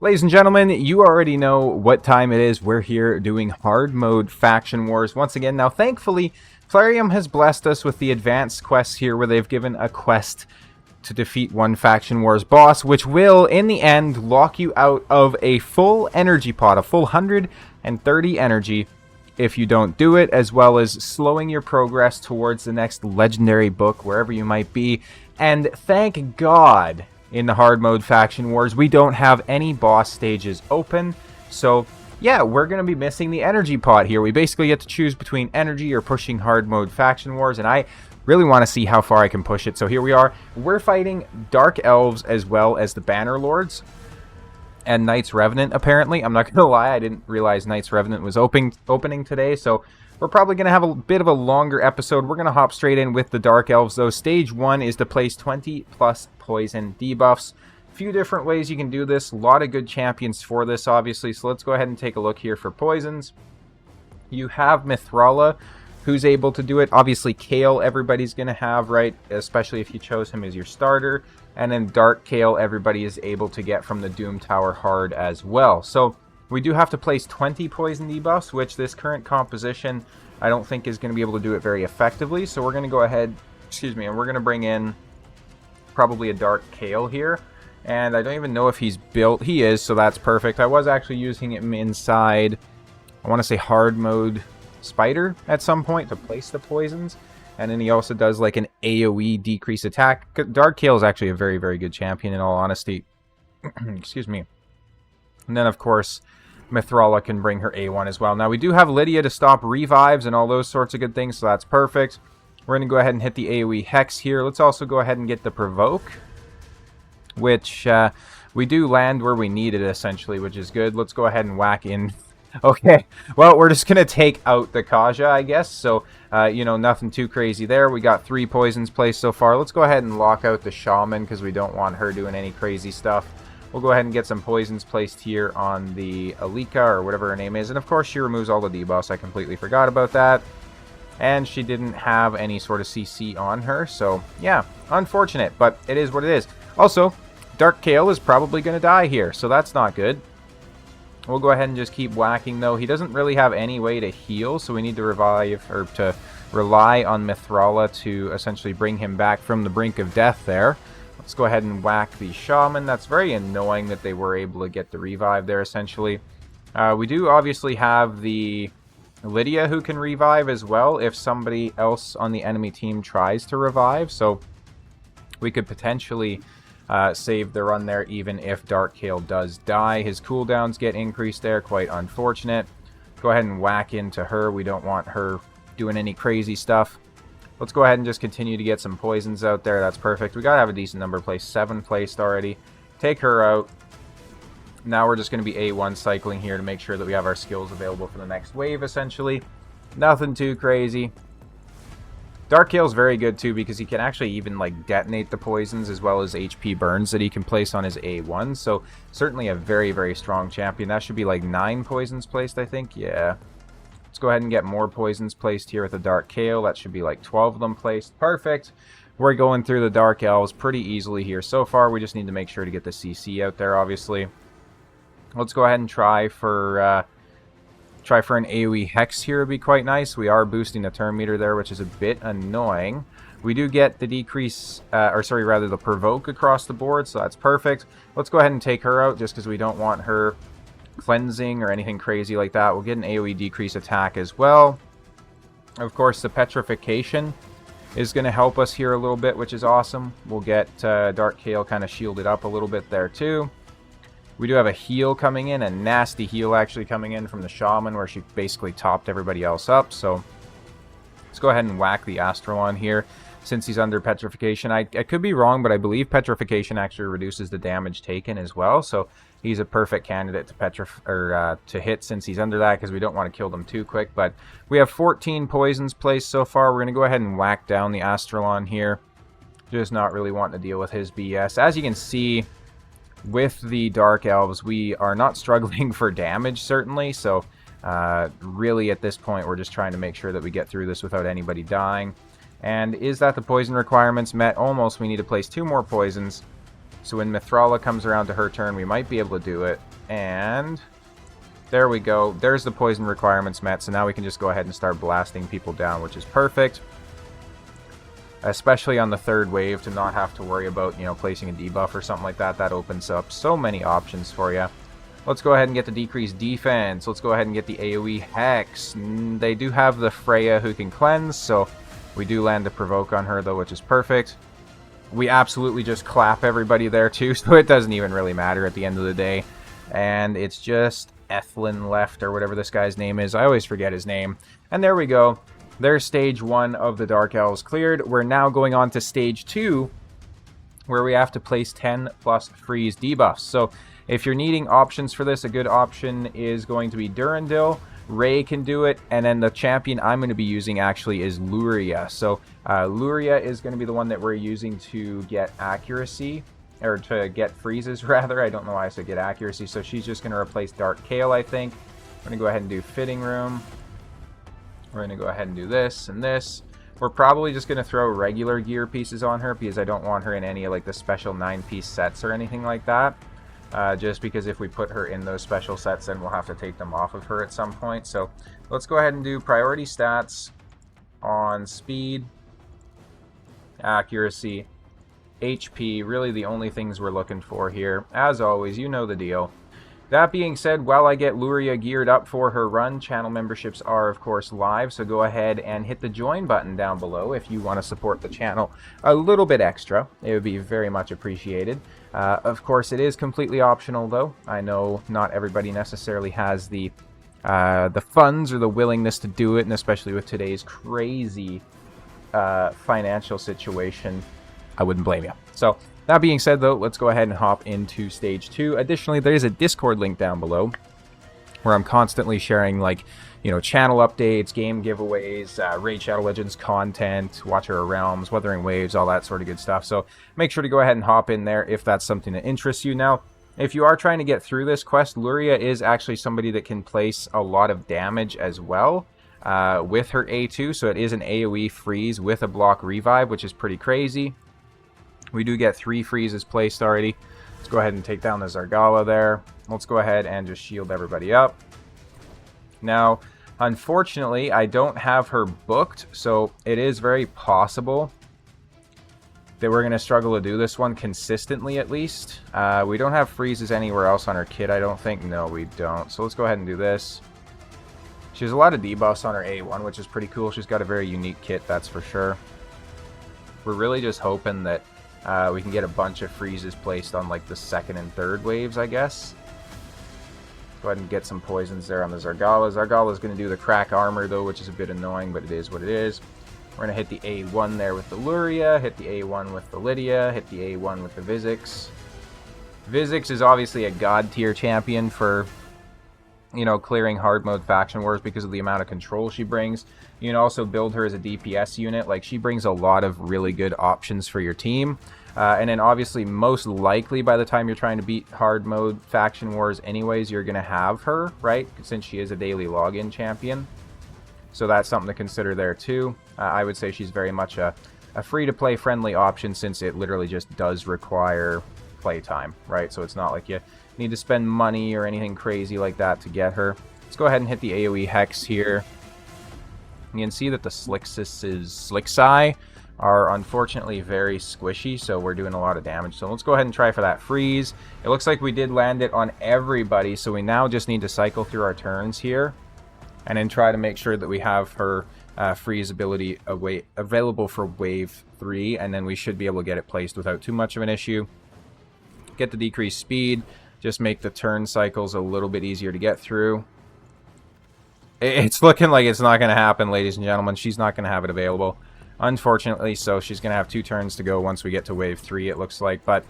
Ladies and gentlemen, you already know what time it is. We're here doing hard mode faction wars once again. Now, thankfully, Plarium has blessed us with the advanced quests here where they've given a quest to defeat one faction wars boss, which will, in the end, lock you out of a full energy pot, a full 130 energy if you don't do it, as well as slowing your progress towards the next legendary book, wherever you might be. And thank God, in the hard mode faction wars, we don't have any boss stages open. So yeah, we're going to be missing the energy pot here. We basically get to choose between energy or pushing hard mode faction wars, and I really want to see how far I can push it. So here we are. We're fighting Dark Elves as well as the Banner Lords and Knights Revenant, apparently. I'm not going to lie, I didn't realize Knights Revenant was opening today, so we're probably going to have a bit of a longer episode. We're going to hop straight in with the Dark Elves, though. Stage 1 is to place 20 plus poison debuffs. A few different ways you can do this. A lot of good champions for this, obviously. So let's go ahead and take a look here for poisons. You have Mithrala, who's able to do it. Obviously, Kale everybody's going to have, right? Especially if you chose him as your starter. And then Dark Kale everybody is able to get from the Doom Tower hard as well. So we do have to place 20 poison debuffs, which this current composition I don't think is going to be able to do it very effectively. So we're going to go ahead, and we're going to bring in probably a Dark Kale here. And I don't even know if he's built. He is, so that's perfect. I was actually using him inside, I want to say hard mode Spider at some point to place the poisons. And then he also does like an AoE decrease attack. Dark Kale is actually a very, very good champion in all honesty. Excuse me. And then, of course, Mithrala can bring her A1 as well. Now, we do have Lydia to stop revives and all those sorts of good things, so that's perfect. We're going to go ahead and hit the AoE Hex here. Let's also go ahead and get the Provoke, which we do land where we need it, essentially, which is good. Let's go ahead and whack in. Okay, well, we're just going to take out the Kaja, I guess. So, you know, nothing too crazy there. We got 3 poisons placed so far. Let's go ahead and lock out the Shaman because we don't want her doing any crazy stuff. We'll go ahead and get some poisons placed here on the Alika, or whatever her name is. And, of course, she removes all the debuffs. I completely forgot about that. And she didn't have any sort of CC on her. So, yeah, unfortunate. But it is what it is. Also, Dark Kale is probably going to die here. So that's not good. We'll go ahead and just keep whacking, though. He doesn't really have any way to heal. So we need to revive, or to rely on Mithrala to essentially bring him back from the brink of death there. Let's go ahead and whack the Shaman. That's very annoying that they were able to get the revive there, essentially. We do obviously have the Lydia who can revive as well if somebody else on the enemy team tries to revive. So we could potentially save the run there even if Dark Kale does die. His cooldowns get increased there. Quite unfortunate. Go ahead and whack into her. We don't want her doing any crazy stuff. Let's go ahead and just continue to get some poisons out there. That's perfect. We got to have a decent number placed. 7 placed already. Take her out. Now we're just going to be A1 cycling here to make sure that we have our skills available for the next wave, essentially. Nothing too crazy. Dark Kale's very good, too, because he can actually even, like, detonate the poisons as well as HP burns that he can place on his A1. So, certainly a very, very strong champion. That should be, like, 9 poisons placed, I think. Yeah. Let's go ahead and get more poisons placed here with the Dark Kale. That should be like 12 of them placed. Perfect. We're going through the Dark Elves pretty easily here. So far, we just need to make sure to get the CC out there, obviously. Let's go ahead and try for an AoE Hex here. Would be quite nice. We are boosting the turn meter there, which is a bit annoying. We do get the decrease, the Provoke across the board, so that's perfect. Let's go ahead and take her out just because we don't want her cleansing or anything crazy like that. We'll get an AoE decrease attack as well. Of course, the Petrification is going to help us here a little bit, which is awesome. We'll get Dark Kale kind of shielded up a little bit there too. We do have a heal coming in, a nasty heal actually coming in from the Shaman where she basically topped everybody else up. So let's go ahead and whack the Astrolon here since he's under Petrification. I could be wrong, but I believe Petrification actually reduces the damage taken as well. So he's a perfect candidate to to hit since he's under that, because we don't want to kill them too quick. But we have 14 poisons placed so far. We're going to go ahead and whack down the Astrolon here. Just not really wanting to deal with his BS. As you can see, with the Dark Elves, we are not struggling for damage, certainly. So really at this point, we're just trying to make sure that we get through this without anybody dying. And is that the poison requirements met? Almost. We need to place 2 more poisons. So when Mithrala comes around to her turn, we might be able to do it. And there we go. There's the poison requirements met, so now we can just go ahead and start blasting people down, which is perfect. Especially on the third wave, to not have to worry about, you know, placing a debuff or something like that. That opens up so many options for you. Let's go ahead and get the decreased defense. Let's go ahead and get the AoE Hex. They do have the Freya who can cleanse, so we do land the provoke on her, though, which is perfect. We absolutely just clap everybody there, too, so it doesn't even really matter at the end of the day. And it's just Ethlin left, or whatever this guy's name is. I always forget his name. And there we go. There's stage 1 of the Dark Elves cleared. We're now going on to stage 2, where we have to place 10 plus freeze debuffs. So if you're needing options for this, a good option is going to be Durandil. Ray can do it, and then the champion I'm going to be using actually is Luria. So Luria is going to be the one that we're using to get accuracy, or to get freezes rather. I don't know why I said get accuracy. So she's just going to replace Dark Kale, I think. I'm going to go ahead and do Fitting Room. We're going to go ahead and do this and this. We're probably just going to throw regular gear pieces on her because I don't want her in any of like the special 9-piece sets or anything like that. Just because if we put her in those special sets, then we'll have to take them off of her at some point. So let's go ahead and do priority stats on speed, accuracy, HP. Really the only things we're looking for here. As always, you know the deal. That being said, while I get Luria geared up for her run, channel memberships are, of course, live, so go ahead and hit the join button down below if you want to support the channel a little bit extra. It would be very much appreciated. Of course, it is completely optional, though. I know not everybody necessarily has the funds or the willingness to do it, and especially with today's crazy financial situation, I wouldn't blame you. So, that being said, though, let's go ahead and hop into stage 2. Additionally, there is a Discord link down below where I'm constantly sharing, like, you know, channel updates, game giveaways, Raid Shadow Legends content, Watcher of Realms, Wuthering Waves, all that sort of good stuff. So make sure to go ahead and hop in there if that's something that interests you. Now, if you are trying to get through this quest, Luria is actually somebody that can place a lot of damage as well with her A2. So it is an AoE freeze with a block revive, which is pretty crazy. We do get 3 freezes placed already. Let's go ahead and take down the Zargala there. Let's go ahead and just shield everybody up. Now, unfortunately, I don't have her booked, so it is very possible that we're going to struggle to do this one consistently, at least. We don't have freezes anywhere else on her kit, I don't think. No, we don't. So let's go ahead and do this. She has a lot of debuffs on her A1, which is pretty cool. She's got a very unique kit, that's for sure. We're really just hoping that we can get a bunch of freezes placed on like the 2nd and 3rd waves, I guess. Go ahead and get some poisons there on the Zargala. Zargala is going to do the crack armor, though, which is a bit annoying, but it is what it is. We're going to hit the A1 there with the Luria, hit the A1 with the Lydia, hit the A1 with the Vizix. Vizix is obviously a god tier champion for, you know, clearing hard mode faction wars because of the amount of control she brings. You can also build her as a DPS unit. Like, she brings a lot of really good options for your team. And then obviously, most likely by the time you're trying to beat hard mode faction wars anyways, you're going to have her, right? Since she is a daily login champion. So that's something to consider there too. I would say she's very much a free-to-play friendly option since it literally just does require playtime, right? So it's not like you need to spend money or anything crazy like that to get her. Let's go ahead and hit the AoE Hex here. You can see that the Slicksai are unfortunately very squishy, so we're doing a lot of damage. So let's go ahead and try for that freeze. It looks like we did land it on everybody, so we now just need to cycle through our turns here and then try to make sure that we have her freeze ability available for wave 3, and then we should be able to get it placed without too much of an issue. Get the decreased speed, just make the turn cycles a little bit easier to get through. It's looking like it's not going to happen, ladies and gentlemen. She's not going to have it available, unfortunately, so she's going to have 2 turns to go once we get to wave 3, it looks like. But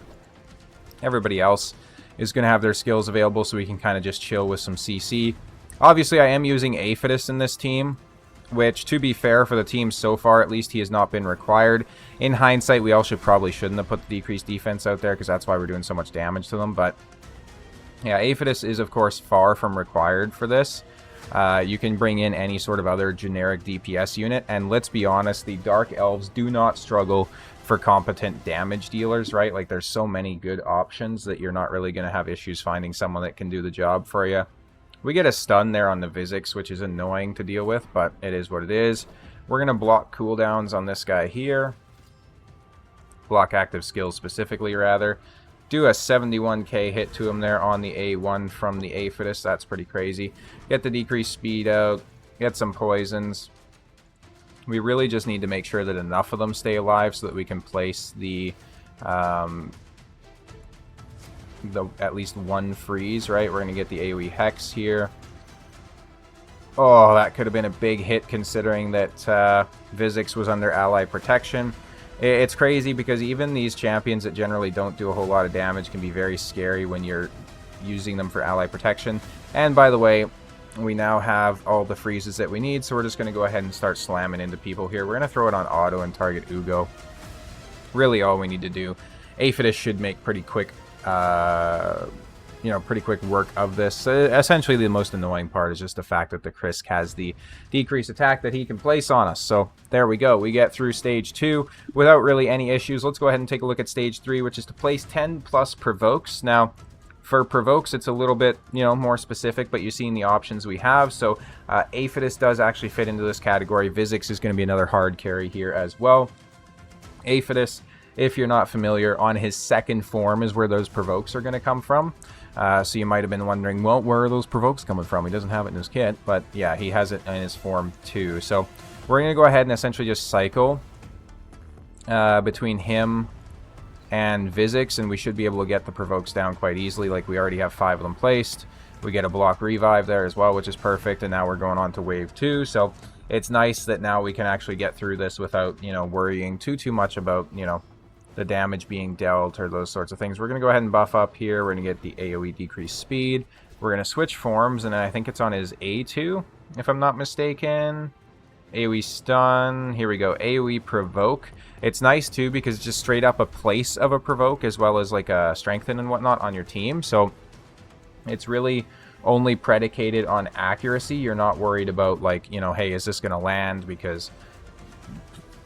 everybody else is going to have their skills available, so we can kind of just chill with some CC. Obviously, I am using Aphidus in this team, which, to be fair, for the team so far, at least, he has not been required. In hindsight, we also probably shouldn't have put the decreased defense out there, because that's why we're doing so much damage to them. But, yeah, Aphidus is, of course, far from required for this. You can bring in any sort of other generic DPS unit, and let's be honest, the Dark Elves do not struggle for competent damage dealers, right? Like, there's so many good options that you're not really going to have issues finding someone that can do the job for you. We get a stun there on the Vizix, which is annoying to deal with, but it is what it is. We're going to block cooldowns on this guy here. Block active skills specifically, rather. Do a 71k hit to him there on the A1 from the Aphidus. That's pretty crazy. Get the decreased speed out. Get some poisons. We really just need to make sure that enough of them stay alive so that we can place the at least one freeze, right? We're going to get the AoE Hex here. Oh, that could have been a big hit considering that Vizix was under ally protection. It's crazy because even these champions that generally don't do a whole lot of damage can be very scary when you're using them for ally protection. And by the way, we now have all the freezes that we need, so we're just going to go ahead and start slamming into people here. We're going to throw it on auto and target Ugo. Really all we need to do. Aphidus should make pretty quick pretty quick work of this. Essentially, the most annoying part is just the fact that the Krisk has the decreased attack that he can place on us. So there we go. We get through stage 2 without really any issues. Let's go ahead and take a look at stage 3, which is to place 10 plus provokes. Now, for provokes, it's a little bit, more specific, but you've seen the options we have. So Aphidus does actually fit into this category. Vizix is going to be another hard carry here as well. Aphidus, if you're not familiar, on his second form is where those provokes are going to come from. So you might have been wondering, well, where are those provokes coming from? He doesn't have it in his kit, but yeah, he has it in his form too. So we're going to go ahead and essentially just cycle between him and Vizix, and we should be able to get the provokes down quite easily. Like, we already have 5 of them placed. We get a block revive there as well, which is perfect, and now we're going on to wave 2. So it's nice that now we can actually get through this without, worrying too much about, the damage being dealt or those sorts of things. We're going to go ahead and buff up here. We're going to get the AoE decreased speed. We're going to switch forms, and I think it's on his A2, if I'm not mistaken. AoE stun. Here we go. AoE provoke. It's nice, too, because it's just straight up a place of a provoke as well as like a strengthen and whatnot on your team. So it's really only predicated on accuracy. You're not worried about, like, hey, is this going to land because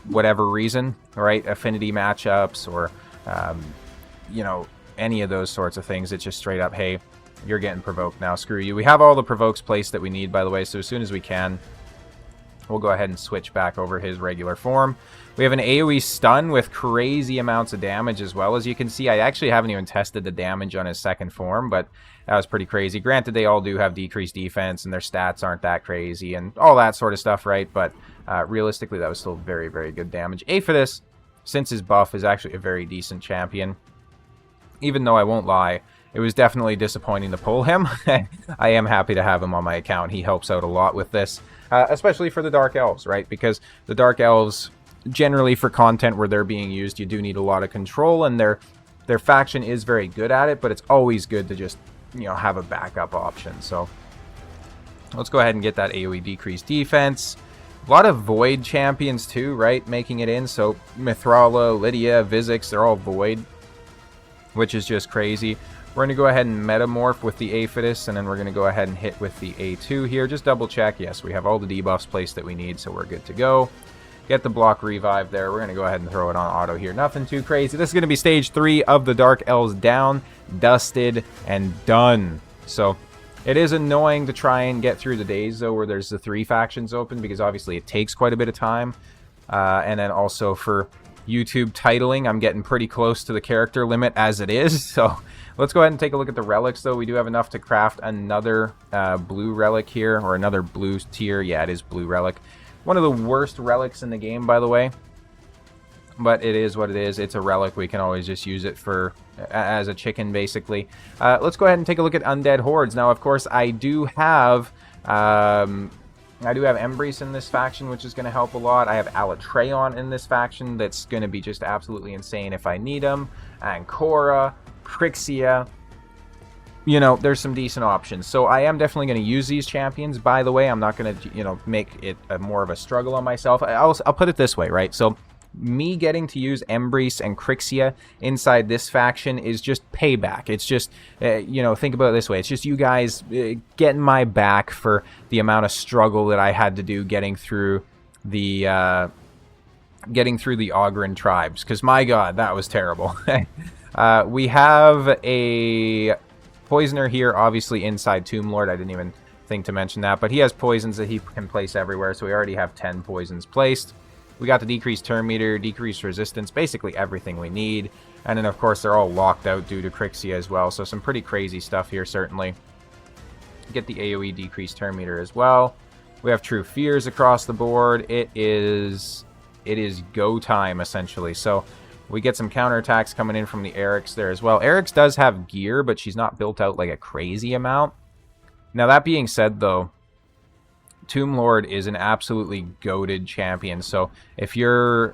whatever reason, right? Affinity matchups or, any of those sorts of things. It's just straight up, hey, you're getting provoked now. Screw you. We have all the provokes placed that we need, by the way, so as soon as we can, we'll go ahead and switch back over his regular form. We have an AoE stun with crazy amounts of damage as well. As you can see, I actually haven't even tested the damage on his second form, but that was pretty crazy. Granted, they all do have decreased defense, and their stats aren't that crazy, and all that sort of stuff, right? But realistically, that was still very, very good damage. Aphidus, since his buff, is actually a very decent champion. Even though I won't lie, it was definitely disappointing to pull him. I am happy to have him on my account. He helps out a lot with this, especially for the Dark Elves, right? Because the Dark Elves, generally for content where they're being used, you do need a lot of control, and their faction is very good at it, but it's always good to just, have a backup option. So let's go ahead and get that AoE decreased defense. A lot of Void champions too, right? Making it in. So Mithrala, Lydia, Vizix, they're all Void, which is just crazy. We're going to go ahead and metamorph with the Aphidus, and then we're going to go ahead and hit with the A2 here. Just double check. Yes, we have all the debuffs placed that we need, so we're good to go. Get the block revive there. We're going to go ahead and throw it on auto here. Nothing too crazy. This is going to be stage 3 of the Dark Elves down, dusted, and done. So it is annoying to try and get through the days, though, where there's the 3 factions open, because obviously it takes quite a bit of time. And then also for YouTube titling, I'm getting pretty close to the character limit as it is. So let's go ahead and take a look at the relics, though. We do have enough to craft another blue relic here, or another blue tier. Yeah, it is blue relic. One of the worst relics in the game, by the way. But it is what it is. It's a relic. We can always just use it for as a chicken, basically. Let's go ahead and take a look at Undead Hordes. Now, of course, I do have Embrace in this faction, which is going to help a lot. I have Alatreon in this faction that's going to be just absolutely insane if I need them. Ancora, Crixia. There's some decent options. So I am definitely going to use these champions. By the way, I'm not going to, make it more of a struggle on myself. I'll put it this way, right? So me getting to use Embrace and Crixia inside this faction is just payback. It's just, think about it this way. It's just you guys getting my back for the amount of struggle that I had to do getting through the getting through the Ogren tribes, because my god, that was terrible. We have a poisoner here, obviously inside Tomb Lord. I didn't even think to mention that, but he has poisons that he can place everywhere, so we already have 10 poisons placed. We got the decreased turn meter, decreased resistance, basically everything we need. And then, of course, they're all locked out due to Crixia as well, so some pretty crazy stuff here, certainly. Get the AoE decreased turn meter as well. We have True Fears across the board. It is go time, essentially. So we get some counterattacks coming in from the Eryx there as well. Eryx does have gear, but she's not built out like a crazy amount. Now, that being said, though, Tomb Lord is an absolutely goated champion. So if you're,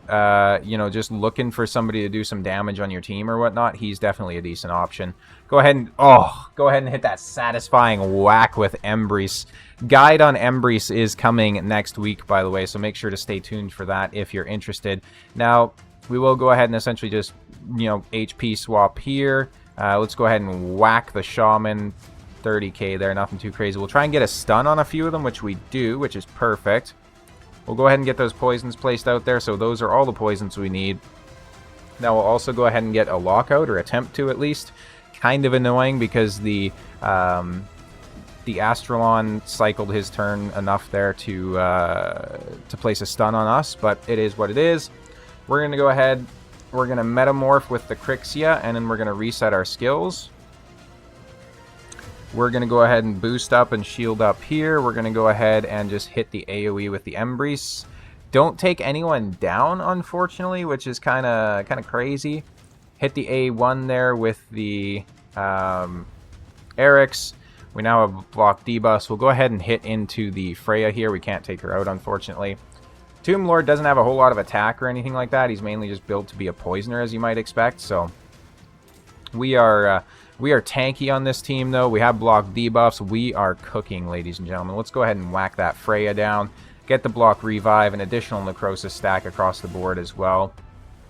you know, just looking for somebody to do some damage on your team or whatnot, he's definitely a decent option. Go ahead and hit that satisfying whack with Embrace. Guide on Embrace is coming next week, by the way, so make sure to stay tuned for that if you're interested. Now, we will go ahead and essentially just, you know, HP swap here. Let's go ahead and whack the Shaman. 30k there, nothing too crazy. We'll try and get a stun on a few of them, which we do, which is perfect. We'll go ahead and get those poisons placed out there, so those are all the poisons we need. Now we'll also go ahead and get a lockout, or attempt to at least. Kind of annoying because the Astralon cycled his turn enough there to place a stun on us, but it is what it is. We're going to go ahead, we're going to metamorph with the Crixia, and then we're going to reset our skills. We're going to go ahead and boost up and shield up here. We're going to go ahead and just hit the AoE with the Embrace. Don't take anyone down, unfortunately, which is kind of crazy. Hit the A1 there with the Eryx. We now have block debuffs. We'll go ahead and hit into the Freya here. We can't take her out, unfortunately. Tomb Lord doesn't have a whole lot of attack or anything like that. He's mainly just built to be a poisoner, as you might expect. So we are tanky on this team, though. We have block debuffs. We are cooking, ladies and gentlemen. Let's go ahead and whack that Freya down. Get the block revive, an additional necrosis stack across the board as well.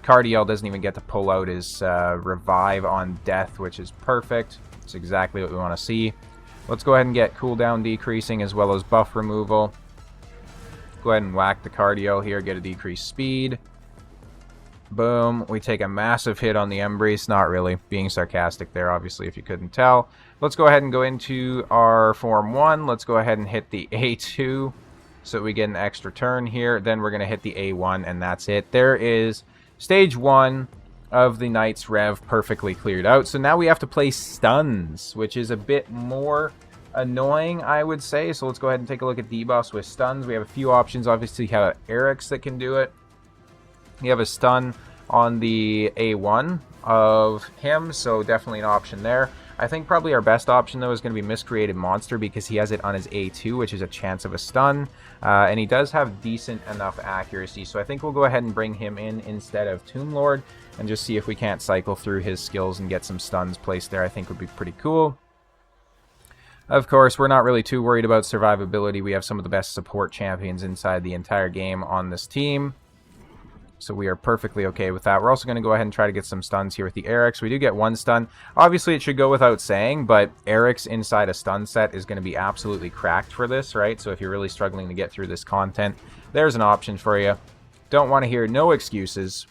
Cardiel doesn't even get to pull out his revive on death, which is perfect. It's exactly what we want to see. Let's go ahead and get cooldown decreasing as well as buff removal. Go ahead and whack the Cardio here, get a decreased speed. Boom. We take a massive hit on the Embrace. Not really. Being sarcastic there, obviously, if you couldn't tell. Let's go ahead and go into our Form 1. Let's go ahead and hit the A2 so we get an extra turn here. Then we're going to hit the A1, and that's it. There is Stage 1 of the Knight's Rev perfectly cleared out. So now we have to play stuns, which is a bit more annoying, I would say. So let's go ahead and take a look at debuffs with stuns. We have a few options. Obviously, you have Eryx that can do it. You have a stun on the A1 of him, so definitely an option there. I think probably our best option, though, is going to be Miscreated Monster because he has it on his A2, which is a chance of a stun. And he does have decent enough accuracy, so I think we'll go ahead and bring him in instead of Tomb Lord and just see if we can't cycle through his skills and get some stuns placed there. I think would be pretty cool. Of course, we're not really too worried about survivability. We have some of the best support champions inside the entire game on this team. So we are perfectly okay with that. We're also going to go ahead and try to get some stuns here with the Eryx. We do get one stun. Obviously, it should go without saying, but Eryx inside a stun set is going to be absolutely cracked for this, right? So if you're really struggling to get through this content, there's an option for you. Don't want to hear no excuses.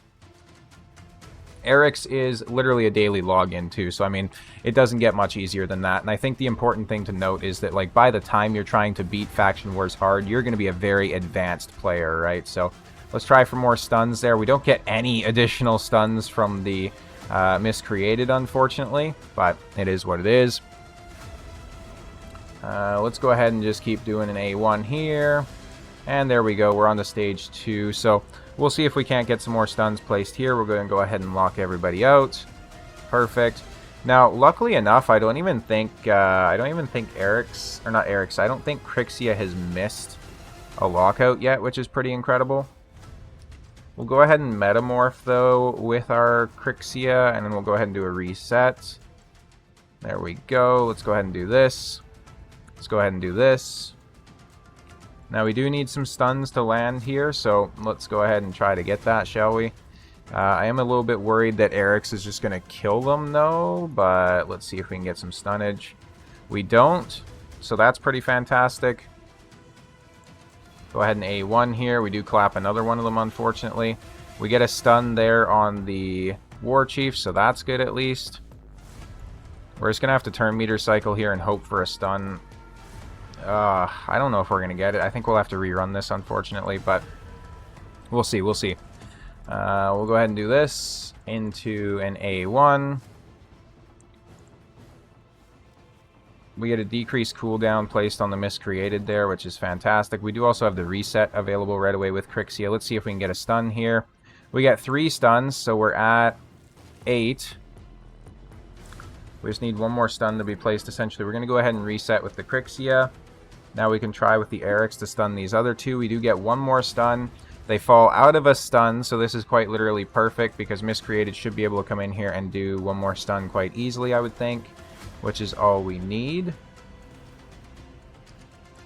Eryx is literally a daily login too, so I mean, it doesn't get much easier than that. And I think the important thing to note is that, like, by the time you're trying to beat Faction Wars hard, you're going to be a very advanced player, right? So let's try for more stuns there. We don't get any additional stuns from the Miscreated, unfortunately, but it is what it is. Let's go ahead and just keep doing an A1 here. And there we go. We're on to stage 2. So we'll see if we can't get some more stuns placed here. We're going to go ahead and lock everybody out. Perfect. Now, luckily enough, I don't even think Eryx, or not Eryx, I don't think Crixia has missed a lockout yet, which is pretty incredible. We'll go ahead and metamorph, though, with our Crixia, and then we'll go ahead and do a reset. There we go. Let's go ahead and do this. Let's go ahead and do this. Now, we do need some stuns to land here, so let's go ahead and try to get that, shall we? I am a little bit worried that Eryx is just going to kill them, though, but let's see if we can get some stunnage. We don't, so that's pretty fantastic. Go ahead and A1 here. We do clap another one of them, unfortunately. We get a stun there on the War Chief, so that's good at least. We're just going to have to turn meter cycle here and hope for a stun. I don't know if we're going to get it. I think we'll have to rerun this, unfortunately, but we'll see, we'll see. We'll go ahead and do this into an A1. We get a decreased cooldown placed on the miscreated there, which is fantastic. We do also have the reset available right away with Crixia. Let's see if we can get a stun here. We got 3 stuns, so we're at 8. We just need one more stun to be placed, essentially. We're going to go ahead and reset with the Crixia. Now we can try with the Eric's to stun these other 2. We do get one more stun. They fall out of a stun, so this is quite literally perfect because miscreated should be able to come in here and do one more stun quite easily, I would think, which is all we need.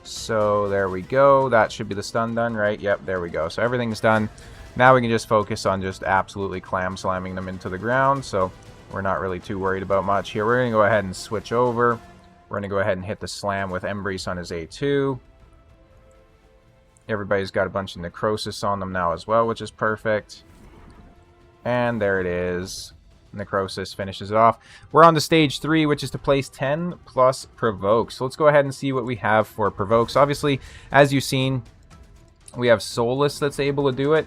So there we go. That should be the stun done, right? Yep, there we go. So everything's done. Now we can just focus on just absolutely clam slamming them into the ground. So we're not really too worried about much here. We're going to go ahead and switch over. We're going to go ahead and hit the slam with Embrace on his A2. Everybody's got a bunch of Necrosis on them now as well, which is perfect. And there it is. Necrosis finishes it off. We're on to stage 3, which is to place 10 plus Provokes. So let's go ahead and see what we have for Provokes. Obviously, as you've seen, we have Soulless that's able to do it.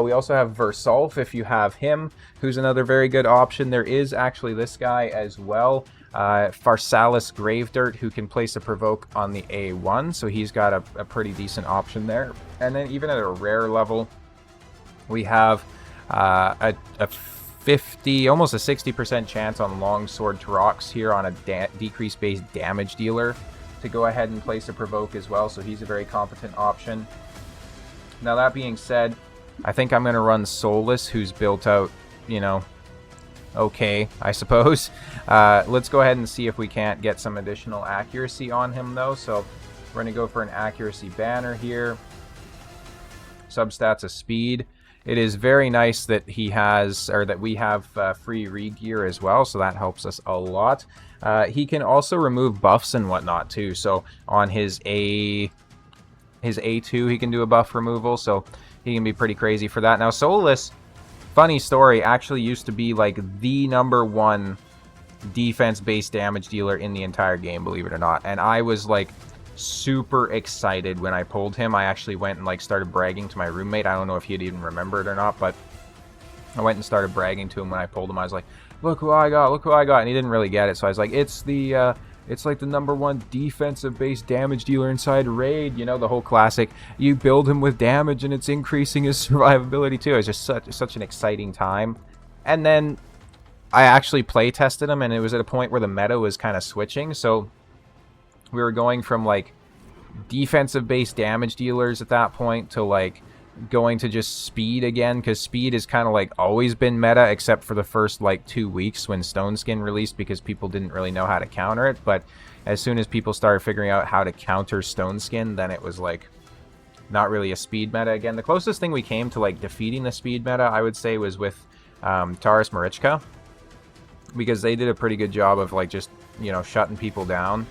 We also have Versolf if you have him, who's another very good option. There is actually this guy as well, Pharsalis Gravedirt, who can place a Provoke on the A1, so he's got a pretty decent option there. And then even at a rare level, we have a 50, almost a 60% chance on Longsword Trox here on a decrease based damage dealer to go ahead and place a Provoke as well, so he's a very competent option. Now that being said, I think I'm going to run Soulless, who's built out, you know, okay, I suppose. Let's go ahead and see if we can't get some additional accuracy on him, though. So we're going to go for an accuracy banner here. Substats of speed. It is very nice that he has, or that we have free re-gear as well, so that helps us a lot. He can also remove buffs and whatnot, too. So on his A2, he can do a buff removal, so he can be pretty crazy for that. Now, Soulless, funny story, actually used to be like the #1 defense-based damage dealer in the entire game, believe it or not. And I was like super excited when I pulled him. I actually went and like started bragging to my roommate. I don't know if he'd even remember it or not, but I went and started bragging to him when I pulled him. I was like, look who I got, look who I got. And he didn't really get it. So I was like, it's like the #1 defensive-based damage dealer inside Raid. You know, the whole classic, you build him with damage and it's increasing his survivability too. It's just such an exciting time. And then I actually play tested him, and it was at a point where the meta was kind of switching. So we were going from like defensive-based damage dealers at that point to like going to just speed again, because speed has kind of like always been meta, except for the first like 2 weeks when Stone Skin released, because people didn't really know how to counter it. But as soon as people started figuring out how to counter Stone Skin, then it was like not really a speed meta again. The closest thing we came to like defeating the speed meta, I would say, was with Taurus Marichka, because they did a pretty good job of like just, you know, shutting people down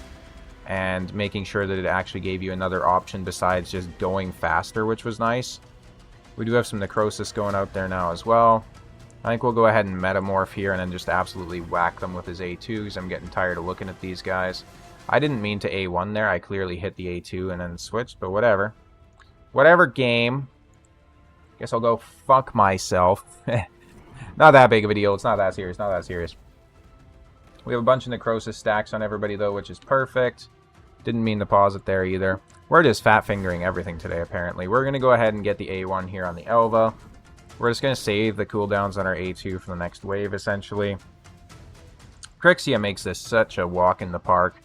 and making sure that it actually gave you another option besides just going faster, which was nice. We do have some Necrosis going out there now as well. I think we'll go ahead and Metamorph here and then just absolutely whack them with his A2, because I'm getting tired of looking at these guys. I didn't mean to A1 there. I clearly hit the A2 and then switched, but whatever. Whatever, game. Guess I'll go fuck myself. Not that big of a deal. It's not that serious. Not that serious. We have a bunch of Necrosis stacks on everybody, though, which is perfect. Didn't mean to pause it there either. We're just fat-fingering everything today, apparently. We're going to go ahead and get the A1 here on the Elva. We're just going to save the cooldowns on our A2 for the next wave, essentially. Crixia makes this such a walk in the park.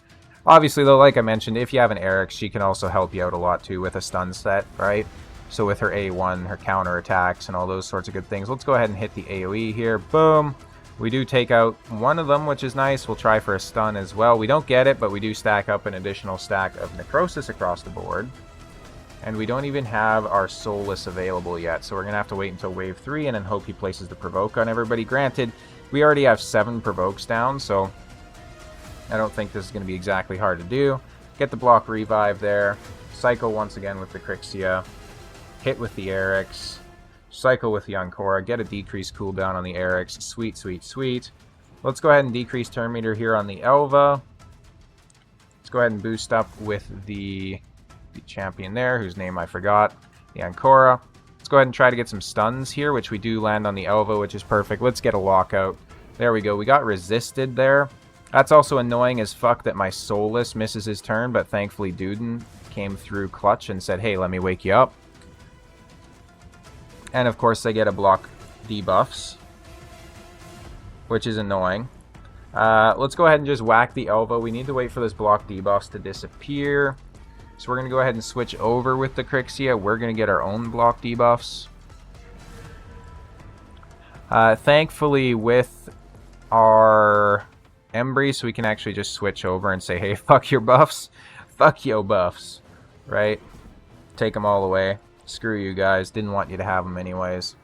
Obviously, though, like I mentioned, if you have an Eric's, she can also help you out a lot, too, with a stun set, right? So with her A1, her counter attacks, and all those sorts of good things. Let's go ahead and hit the AoE here. Boom! We do take out one of them, which is nice. We'll try for a stun as well. We don't get it, but we do stack up an additional stack of Necrosis across the board. And we don't even have our Soulless available yet, so we're going to have to wait until wave 3 and then hope he places the Provoke on everybody. Granted, we already have 7 Provokes down, so I don't think this is going to be exactly hard to do. Get the block revive there. Cycle once again with the Crixia. Hit with the Eric's. Cycle with the Ancora. Get a decreased cooldown on the Eric's. Sweet, sweet, sweet. Let's go ahead and decrease turn meter here on the Elva. Let's go ahead and boost up with the champion there, whose name I forgot. The Ancora. Let's go ahead and try to get some stuns here, which we do land on the Elva, which is perfect. Let's get a lockout. There we go. We got resisted there. That's also annoying as fuck that my Soulless misses his turn, but thankfully Duden came through clutch and said, hey, let me wake you up. And of course they get a block debuffs, which is annoying. Let's go ahead and just whack the Elva. We need to wait for this block debuffs to disappear. So we're going to go ahead and switch over with the Crixia. We're going to get our own block debuffs. Thankfully with our Embry, so we can actually just switch over and say, hey, fuck your buffs. Fuck yo buffs. Right? Take them all away. Screw you guys. Didn't want you to have them anyways.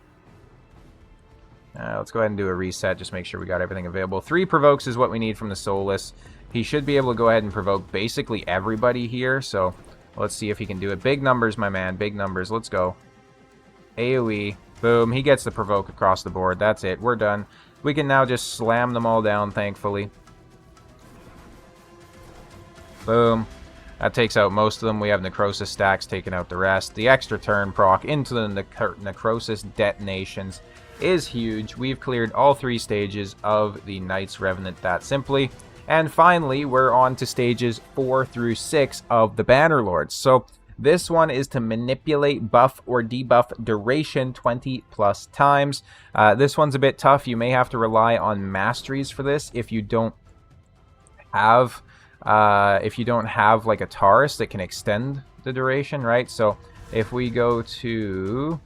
Let's go ahead and do a reset. Just make sure we got everything available. 3 provokes is what we need from the Soulless. He should be able to go ahead and provoke basically everybody here. So let's see if he can do it. Big numbers, my man. Big numbers. Let's go. AoE. Boom. He gets the provoke across the board. That's it. We're done. We can now just slam them all down, thankfully. Boom. That takes out most of them. We have Necrosis stacks taking out the rest. The extra turn proc into the Necrosis detonations is huge. We've cleared all 3 stages of the Knights Revenant that simply. And finally, we're on to stages 4 through 6 of the Bannerlords. So this one is to manipulate buff or debuff duration 20 plus times. This one's a bit tough. You may have to rely on masteries for this if you don't have like a Taurus that can extend the duration, right? So if we go to...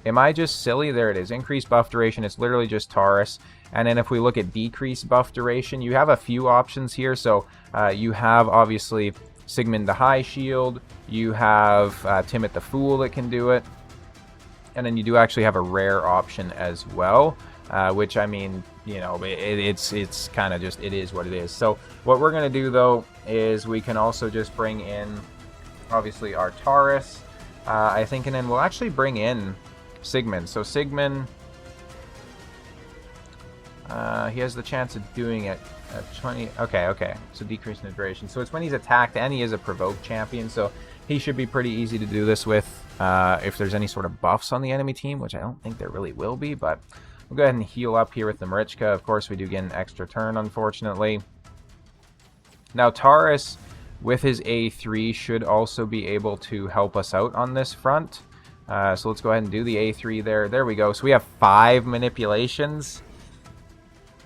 Am I just silly? There it is. Increased buff duration. It's literally just Taurus. And then if we look at decreased buff duration, you have a few options here. So you have, obviously, Sigmund the High Shield. You have Timit the Fool that can do it. And then you do actually have a rare option as well. Which, I mean, you know, it's kind of just, it is what it is. So what we're going to do, though, is we can also just bring in, obviously, our Taurus. I think, and then we'll actually bring in Sigmund. So Sigmund, he has the chance of doing it at 20. Okay. So decrease in duration. So it's when he's attacked, and he is a provoke champion. So he should be pretty easy to do this with if there's any sort of buffs on the enemy team, which I don't think there really will be. But we'll go ahead and heal up here with the Marichka. Of course, we do get an extra turn, unfortunately. Now, Taurus, with his A3, should also be able to help us out on this front. So let's go ahead and do the A3 there. There we go. So we have 5 manipulations.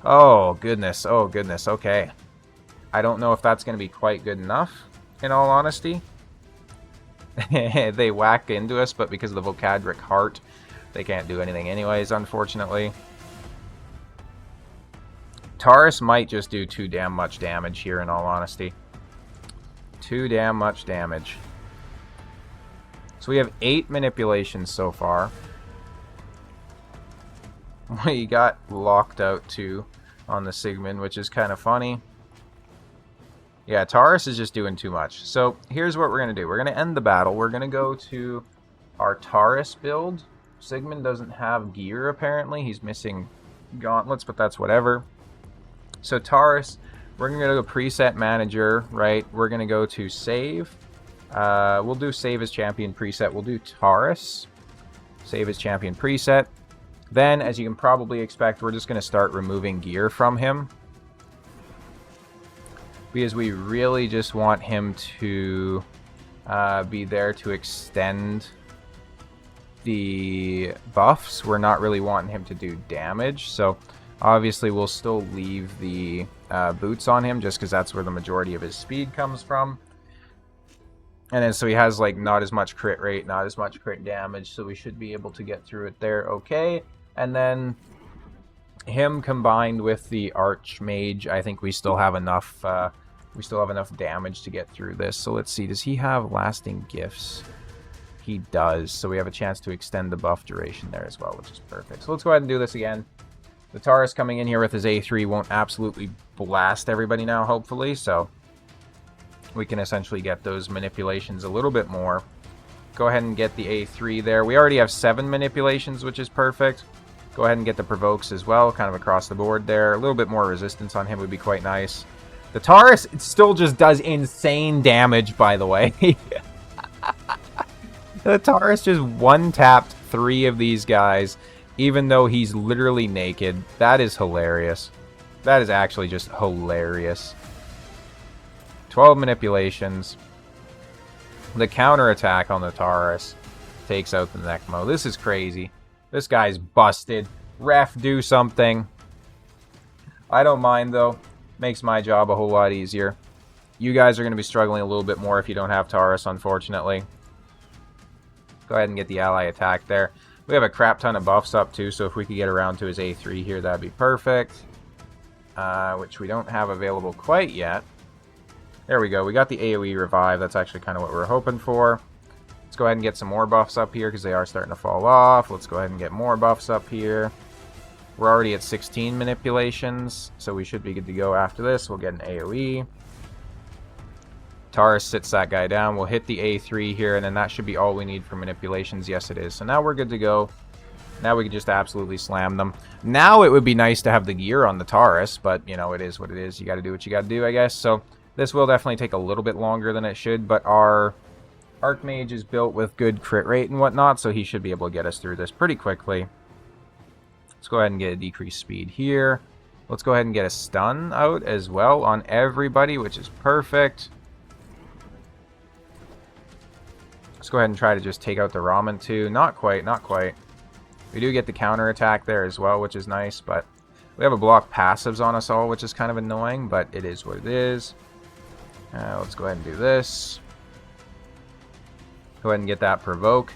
Oh, goodness. Oh, goodness. Okay. I don't know if that's going to be quite good enough, in all honesty. They whack into us, but because of the Vocadric Heart, they can't do anything anyways, unfortunately. Taurus might just do too damn much damage here, in all honesty. Too damn much damage. So we have 8 manipulations so far. We got locked out too on the Sigmund, which is kind of funny. Yeah, Taurus is just doing too much. So here's what we're going to do. We're going to end the battle. We're going to go to our Taurus build. Sigmund doesn't have gear, apparently. He's missing gauntlets, but that's whatever. So Taurus, we're going to go to preset manager, right? We're going to go to save. We'll do save as champion preset. We'll do Taurus. Save as champion preset. Then, as you can probably expect, we're just going to start removing gear from him. Because we really just want him to be there to extend the buffs. We're not really wanting him to do damage. So, obviously, we'll still leave the boots on him just because that's where the majority of his speed comes from. And then so he has like not as much crit rate, not as much crit damage, so we should be able to get through it there okay. And then him combined with the Archmage, I think we still have enough damage to get through this. So let's see, does he have lasting gifts? He does, so we have a chance to extend the buff duration there as well, which is perfect. So let's go ahead and do this again. The Taurus coming in here with his A3 won't absolutely blast everybody now, hopefully, so we can essentially get those manipulations a little bit more. Go ahead and get the A3 there. We already have 7 manipulations, which is perfect. Go ahead and get the provokes as well, kind of across the board there. A little bit more resistance on him would be quite nice. The Taurus, it still just does insane damage, by the way. The Taurus just one-tapped 3 of these guys, even though he's literally naked. That is hilarious. That is actually just hilarious. 12 manipulations. The counterattack on the Taurus takes out the Necmo. This is crazy. This guy's busted. Ref, do something. I don't mind, though. Makes my job a whole lot easier. You guys are going to be struggling a little bit more if you don't have Taurus, unfortunately. Go ahead and get the ally attack there. We have a crap ton of buffs up, too, so if we could get around to his A3 here, that'd be perfect. Which we don't have available quite yet. There we go. We got the AoE revive. That's actually kind of what we were hoping for. Let's go ahead and get some more buffs up here because they are starting to fall off. Let's go ahead and get more buffs up here. We're already at 16 manipulations, so we should be good to go after this. We'll get an AoE. Taurus sits that guy down. We'll hit the A3 here, and then that should be all we need for manipulations. Yes, it is. So now we're good to go. Now we can just absolutely slam them. Now it would be nice to have the gear on the Taurus, but, you know, it is what it is. You got to do what you got to do, I guess. So this will definitely take a little bit longer than it should, but our Archmage is built with good crit rate and whatnot, so he should be able to get us through this pretty quickly. Let's go ahead and get a decreased speed here. Let's go ahead and get a stun out as well on everybody, which is perfect. Let's go ahead and try to just take out the Ramen too. Not quite, not quite. We do get the counter attack there as well, which is nice, but we have a block passives on us all, which is kind of annoying, but it is what it is. Let's go ahead and do this. Go ahead and get that provoke.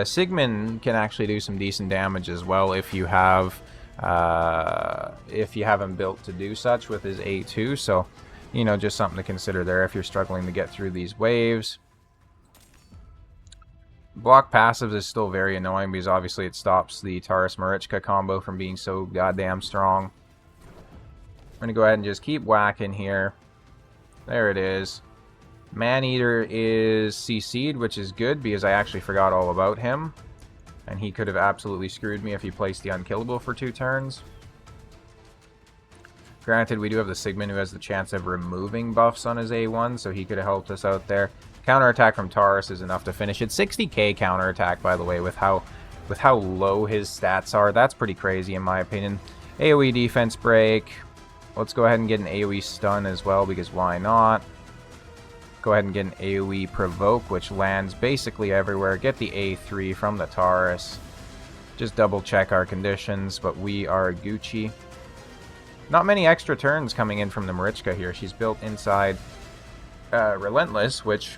Sigmund can actually do some decent damage as well if you have him built to do such with his A2. So, you know, just something to consider there if you're struggling to get through these waves. Block passives is still very annoying because obviously it stops the Taurus Marichka combo from being so goddamn strong. I'm going to go ahead and just keep whacking here. There it is. Maneater is CC'd, which is good because I actually forgot all about him. And he could have absolutely screwed me if he placed the unkillable for 2 turns. Granted, we do have the Sigmund who has the chance of removing buffs on his A1, so he could have helped us out there. Counterattack from Taurus is enough to finish it. 60k counterattack, by the way, with how low his stats are. That's pretty crazy in my opinion. AoE defense break. Let's go ahead and get an AoE stun as well, because why not? Go ahead and get an AoE provoke, which lands basically everywhere. Get the A3 from the Taurus. Just double check our conditions, but we are Gucci. Not many extra turns coming in from the Marichka here. She's built inside Relentless, which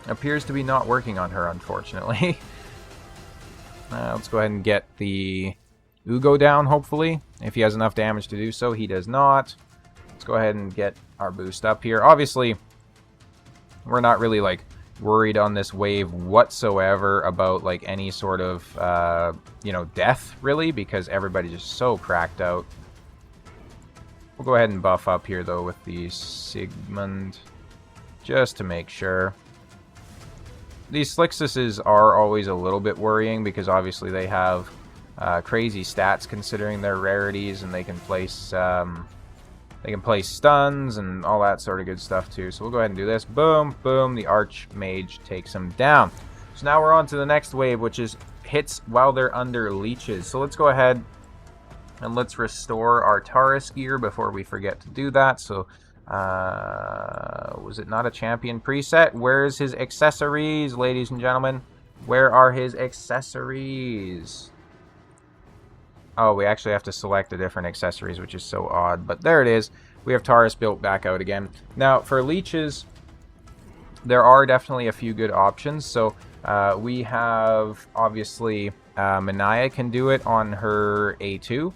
appears to be not working on her, unfortunately. Let's go ahead and get the Ugo down, hopefully. If he has enough damage to do so, he does not. Let's go ahead and get our boost up here. Obviously, we're not really, like, worried on this wave whatsoever about, like, any sort of, you know, death, really, because everybody's just so cracked out. We'll go ahead and buff up here, though, with the Sigmund, just to make sure. These Slixises are always a little bit worrying because obviously they have crazy stats considering their rarities, and they can place stuns and all that sort of good stuff too. So we'll go ahead and do this. Boom, boom. The Archmage takes him down. So now we're on to the next wave, which is hits while they're under leeches. So let's go ahead and let's restore our Taurus gear before we forget to do that. So was it not a champion preset? Where's his accessories, ladies and gentlemen? Where are his accessories? Oh, we actually have to select the different accessories, which is so odd. But there it is. We have Taurus built back out again. Now, for leeches, there are definitely a few good options. So we have, obviously, Manaya can do it on her A2,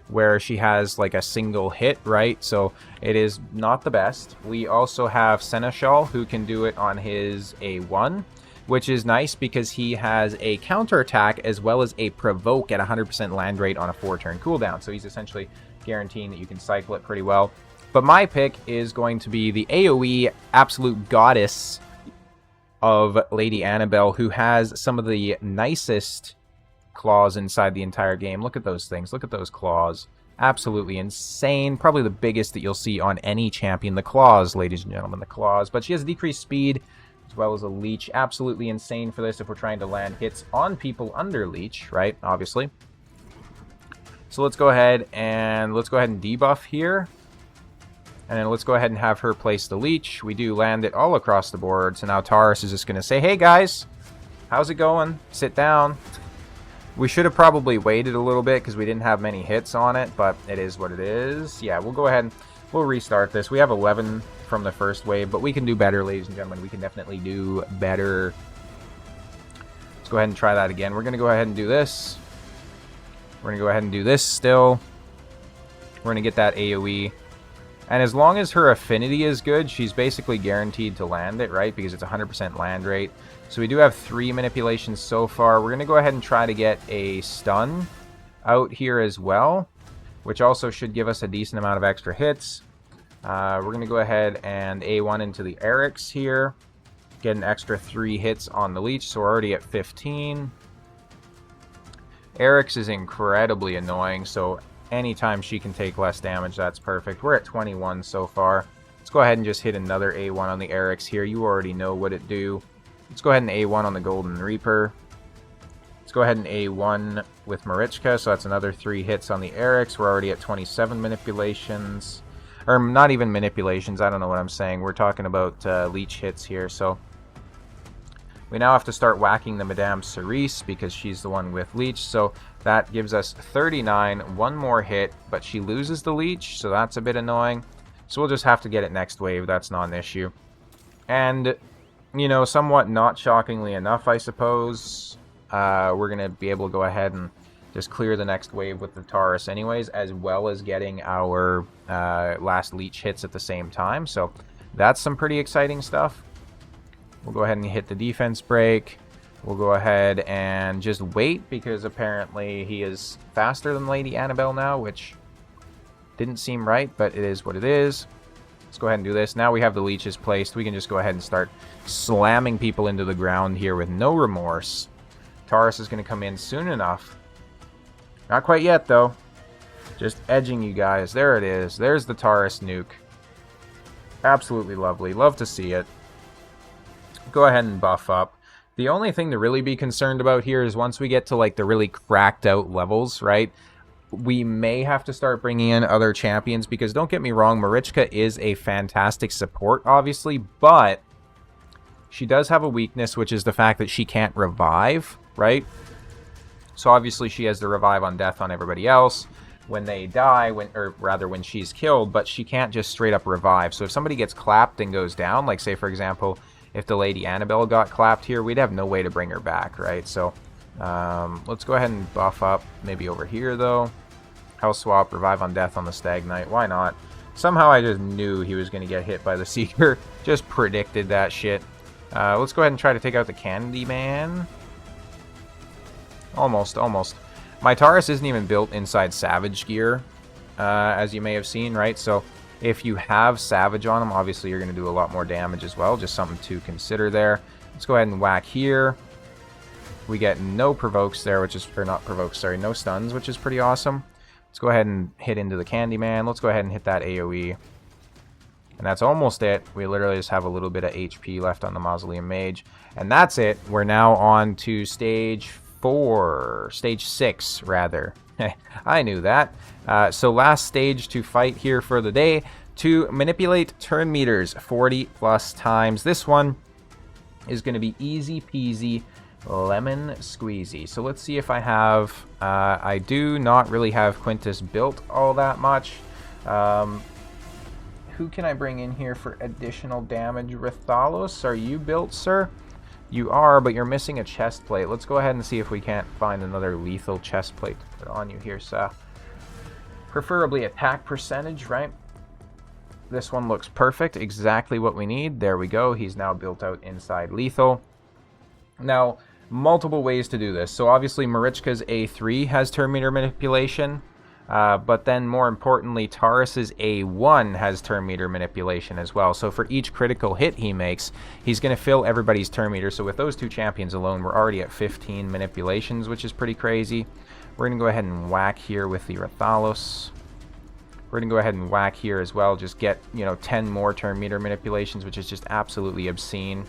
where she has like a single hit, right? So it is not the best. We also have Seneschal, who can do it on his A1, which is nice because he has a counterattack as well as a provoke at 100% land rate on a 4-turn cooldown. So he's essentially guaranteeing that you can cycle it pretty well. But my pick is going to be the AoE Absolute Goddess of Lady Annabelle, who has some of the nicest claws inside the entire game. Look at those things. Look at those claws. Absolutely insane. Probably the biggest that you'll see on any champion. The claws, ladies and gentlemen, the claws. But she has decreased speed as well as a leech. Absolutely insane for this if we're trying to land hits on people under leech, right? Obviously. So let's go ahead and debuff here. And then let's go ahead and have her place the leech. We do land it all across the board. So now Taurus is just going to say, hey guys, how's it going? Sit down. We should have probably waited a little bit because we didn't have many hits on it, but it is what it is. Yeah, we'll go ahead and we'll restart this. We have 11 from the first wave, but we can do better, ladies and gentlemen. We can definitely do better. Let's go ahead and try that again. We're going to go ahead and do this. We're going to go ahead and do this still. We're going to get that AoE. And as long as her affinity is good, she's basically guaranteed to land it, right? Because it's 100% land rate. So we do have 3 manipulations so far. We're going to go ahead and try to get a stun out here as well, which also should give us a decent amount of extra hits. We're going to go ahead and A1 into the Eric's here. Get an extra 3 hits on the leech, so we're already at 15. Eric's is incredibly annoying, so anytime she can take less damage, that's perfect. We're at 21 so far. Let's go ahead and just hit another A1 on the Eric's here. You already know what it do. Let's go ahead and A1 on the Golden Reaper. Let's go ahead and A1 with Marichka, so that's another 3 hits on the Eric's. We're already at 27 manipulations. Or not even manipulations, I don't know what I'm saying. We're talking about leech hits here, so we now have to start whacking the Madame Cerise because she's the one with leech, so that gives us 39, 1 more hit, but she loses the leech, so that's a bit annoying. So we'll just have to get it next wave, that's not an issue. And, you know, somewhat not shockingly enough, I suppose, we're going to be able to go ahead and just clear the next wave with the Taurus anyways, as well as getting our last leech hits at the same time. So that's some pretty exciting stuff. We'll go ahead and hit the defense break. We'll go ahead and just wait because apparently he is faster than Lady Annabelle now, which didn't seem right, but it is what it is. Let's go ahead and do this. Now we have the leeches placed. We can just go ahead and start slamming people into the ground here with no remorse. Taurus is going to come in soon enough. Not quite yet, though. Just edging you guys. There it is. There's the Taurus nuke. Absolutely lovely. Love to see it. Go ahead and buff up. The only thing to really be concerned about here is once we get to like the really cracked out levels, right? We may have to start bringing in other champions because don't get me wrong, Marichka is a fantastic support, obviously, but she does have a weakness, which is the fact that she can't revive, right? So obviously she has the revive on death on everybody else when they die, or rather when she's killed, but she can't just straight up revive. So if somebody gets clapped and goes down, like say for example, if the Lady Annabelle got clapped here, we'd have no way to bring her back, right? So let's go ahead and buff up maybe over here, though. Health swap, revive on death on the Stag Knight. Why not? Somehow I just knew he was going to get hit by the Seeker. Just predicted that shit. Let's go ahead and try to take out the Candyman. Almost, almost. My Taurus isn't even built inside Savage gear, as you may have seen, right? So if you have Savage on him, obviously you're going to do a lot more damage as well. Just something to consider there. Let's go ahead and whack here. We get no provokes there, which is, or not provokes, sorry, no stuns, which is pretty awesome. Let's go ahead and hit into the Candyman. Let's go ahead and hit that AoE. And that's almost it. We literally just have a little bit of HP left on the Mausoleum Mage. And that's it. We're now on to stage 4. Stage 6, rather. I knew that. So last stage to fight here for the day. To manipulate turn meters 40 plus times. This one is going to be easy peasy lemon squeezy. So let's see if I have... I do not really have Quintus built all that much. Who can I bring in here for additional damage? Rathalos, are you built, sir? You are, but you're missing a chest plate. Let's go ahead and see if we can't find another lethal chest plate to put on you here, sir. Preferably attack percentage, right? This one looks perfect. Exactly what we need. There we go. He's now built out inside lethal. Now, multiple ways to do this. So obviously Marichka's A3 has turn meter manipulation. But then more importantly, Taurus's A1 has turn meter manipulation as well. So for each critical hit he makes, he's going to fill everybody's turn meter. So with those two champions alone, we're already at 15 manipulations, which is pretty crazy. We're going to go ahead and whack here with the Rathalos. We're going to go ahead and whack here as well. Just get, 10 more turn meter manipulations, which is just absolutely obscene.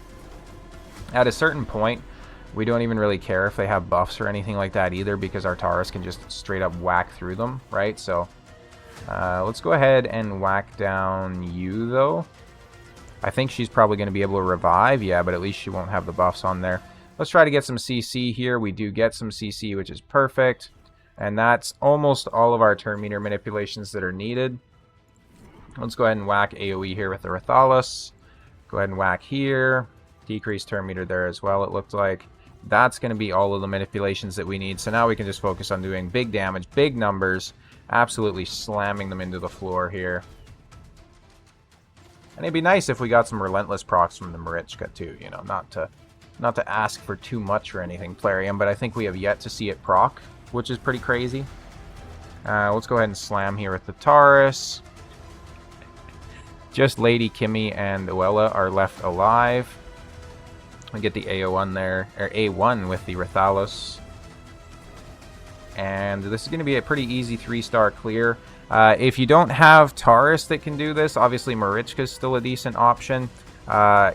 At a certain point, we don't even really care if they have buffs or anything like that either, because our Taurus can just straight up whack through them, right? So let's go ahead and whack down you, though. I think she's probably going to be able to revive, yeah, but at least she won't have the buffs on there. Let's try to get some CC here. We do get some CC, which is perfect. And that's almost all of our turn meter manipulations that are needed. Let's go ahead and whack AoE here with the Rathalos. Go ahead and whack here. Decrease turn meter there as well, it looked like. That's going to be all of the manipulations that we need. So now we can just focus on doing big damage, big numbers, absolutely slamming them into the floor here. And it'd be nice if we got some relentless procs from the Marichka too, not to ask for too much or anything, Plarium, but I think we have yet to see it proc, which is pretty crazy. Let's go ahead and slam here with the Taurus. Just Lady Kimmy and Oella are left alive. We get the AO1 there, or A1 with the Rathalos. And this is going to be a pretty easy 3-star clear. If you don't have Taurus that can do this, obviously Marichka is still a decent option.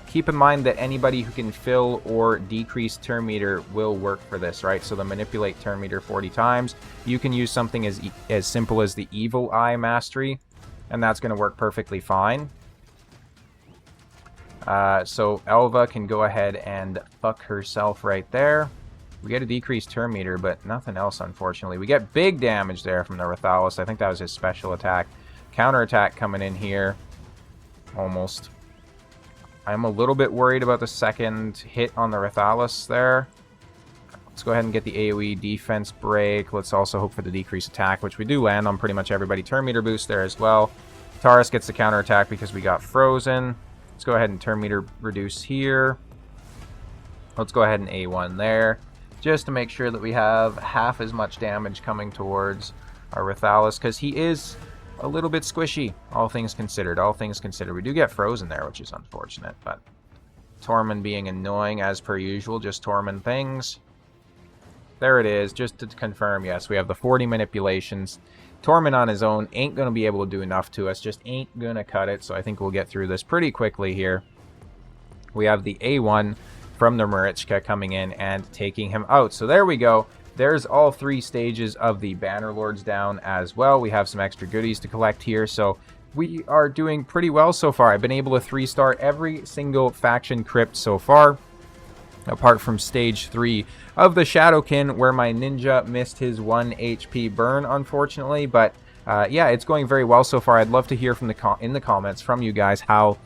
Keep in mind that anybody who can fill or decrease turn meter will work for this, right? So the manipulate turn meter 40 times. You can use something as simple as the Evil Eye Mastery, and that's going to work perfectly fine. So Elva can go ahead and fuck herself right there. We get a decreased turn meter, but nothing else, unfortunately. We get big damage there from the Rathalos. I think that was his special attack. Counterattack coming in here. Almost. I'm a little bit worried about the second hit on the Rathalos there. Let's go ahead and get the AoE defense break. Let's also hope for the decreased attack, which we do land on pretty much everybody. Turn meter boost there as well. Taurus gets the counterattack because we got frozen. Let's go ahead and turn meter reduce here. Let's go ahead and A1 there, just to make sure that we have half as much damage coming towards our Rathalos, because he is a little bit squishy, all things considered. All things considered. We do get frozen there, which is unfortunate, but Tormund being annoying as per usual, just Tormund things. There it is, just to confirm, yes, we have the 40 manipulations. Tormund on his own ain't going to be able to do enough to us, just ain't going to cut it, so I think we'll get through this pretty quickly here. We have the A1 from the Marichka coming in and taking him out. So there we go. There's all 3 stages of the Bannerlords down as well. We have some extra goodies to collect here, so we are doing pretty well so far. I've been able to 3-star every single faction crypt so far, apart from stage 3 of the Shadowkin, where my ninja missed his 1 HP burn, unfortunately. But yeah, it's going very well so far. I'd love to hear from in the comments from you guys how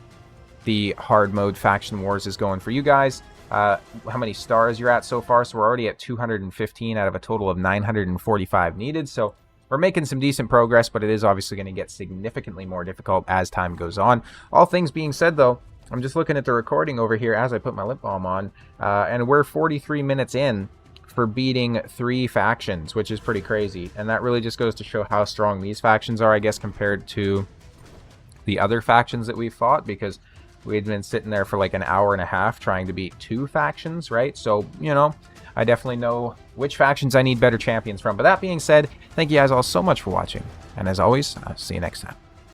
the hard mode faction wars is going for you guys. How many stars you're at so far. So we're already at 215 out of a total of 945 needed. So we're making some decent progress, but it is obviously going to get significantly more difficult as time goes on. All things being said, though, I'm just looking at the recording over here as I put my lip balm on, and we're 43 minutes in for beating 3 factions, which is pretty crazy. And that really just goes to show how strong these factions are, I guess, compared to the other factions that we've fought, because we had been sitting there for like an hour and a half trying to beat 2 factions, right? So, I definitely know which factions I need better champions from. But that being said, thank you guys all so much for watching. And as always, I'll see you next time.